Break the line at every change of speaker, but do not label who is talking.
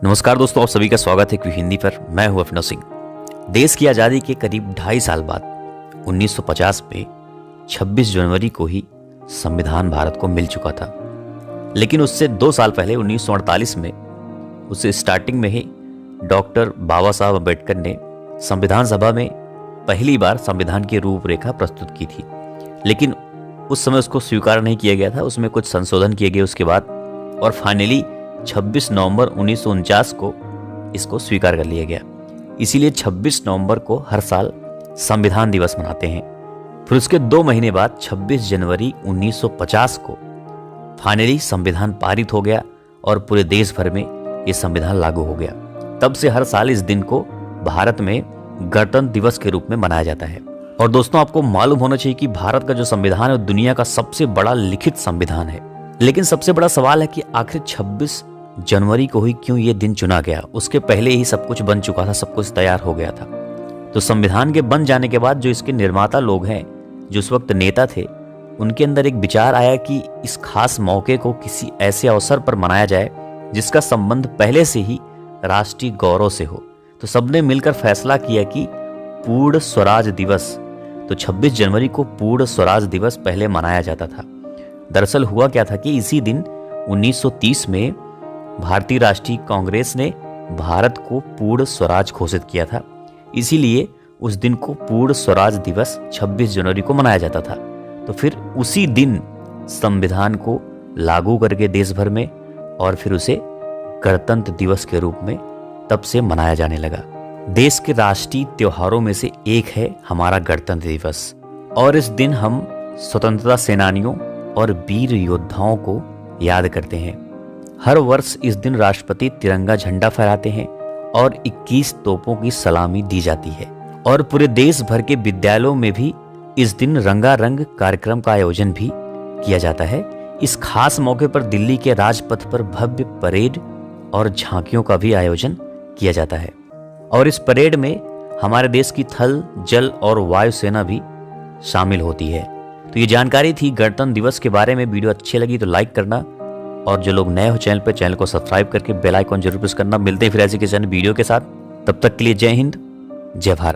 नमस्कार दोस्तों, आप सभी का स्वागत है क्यों हिंदी पर। मैं हूं अभिनव सिंह। देश की आज़ादी के करीब 2.5 साल बाद 1950 में 26 जनवरी को ही संविधान भारत को मिल चुका था। लेकिन उससे 2 साल पहले 1948 में उसे स्टार्टिंग में ही डॉक्टर बाबा साहब अम्बेडकर ने संविधान सभा में पहली बार संविधान की रूपरेखा प्रस्तुत की थी। लेकिन उस समय उसको स्वीकार नहीं किया गया था, उसमें कुछ संशोधन किए गए उसके बाद, और फाइनली 26 नवंबर 1949 को इसको स्वीकार कर लिया गया। इसीलिए 26 नवंबर को हर साल संविधान दिवस मनाते हैं। फिर उसके 2 महीने बाद 26 जनवरी 1950 को फाइनली संविधान पारित हो गया और पूरे देश भर में ये संविधान लागू हो गया। तब से हर साल इस दिन को भारत में गणतंत्र दिवस के रूप में मनाया जाता है। और दोस्तों, आपको मालूम होना चाहिए कि भारत का जो संविधान है दुनिया का सबसे बड़ा लिखित संविधान है। लेकिन सबसे बड़ा सवाल है कि आखिर 26 जनवरी को ही क्यों ये दिन चुना गया। उसके पहले ही सब कुछ बन चुका था, सब कुछ तैयार हो गया था। तो संविधान के बन जाने के बाद जो इसके निर्माता लोग हैं, जो उस वक्त नेता थे, उनके अंदर एक विचार आया कि इस खास मौके को किसी ऐसे अवसर पर मनाया जाए जिसका संबंध पहले से ही राष्ट्रीय गौरव से हो। तो सबने मिलकर फैसला किया कि पूर्ण स्वराज दिवस, तो 26 जनवरी को पूर्ण स्वराज दिवस पहले मनाया जाता था। दरअसल हुआ क्या था कि इसी दिन 1930 में भारतीय राष्ट्रीय कांग्रेस ने भारत को पूर्ण स्वराज घोषित किया था। इसीलिए उस दिन को पूर्ण स्वराज दिवस 26 जनवरी को मनाया जाता था। तो फिर उसी दिन संविधान को लागू करके देश भर में, और फिर उसे गणतंत्र दिवस के रूप में तब से मनाया जाने लगा। देश के राष्ट्रीय त्योहारों में से एक है हमारा गणतंत्र दिवस, और इस दिन हम स्वतंत्रता सेनानियों और वीर योद्धाओं को याद करते हैं। हर वर्ष इस दिन राष्ट्रपति तिरंगा झंडा फहराते हैं और 21 तोपों की सलामी दी जाती है। और पूरे देश भर के विद्यालयों में भी इस दिन रंगारंग कार्यक्रम का आयोजन भी किया जाता है। इस खास मौके पर दिल्ली के राजपथ पर भव्य परेड और झांकियों का भी आयोजन किया जाता है। और इस परेड में हमारे देश की थल, जल और वायु सेना भी शामिल होती है। तो ये जानकारी थी गणतंत्र दिवस के बारे में। वीडियो अच्छी लगी तो लाइक करना, और जो लोग नए हो चैनल पर, चैनल को सब्सक्राइब करके बेल आइकॉन जरूर प्रेस करना। मिलते हैं फिर ऐसे किसी वीडियो के साथ। तब तक के लिए जय हिंद, जय भारत।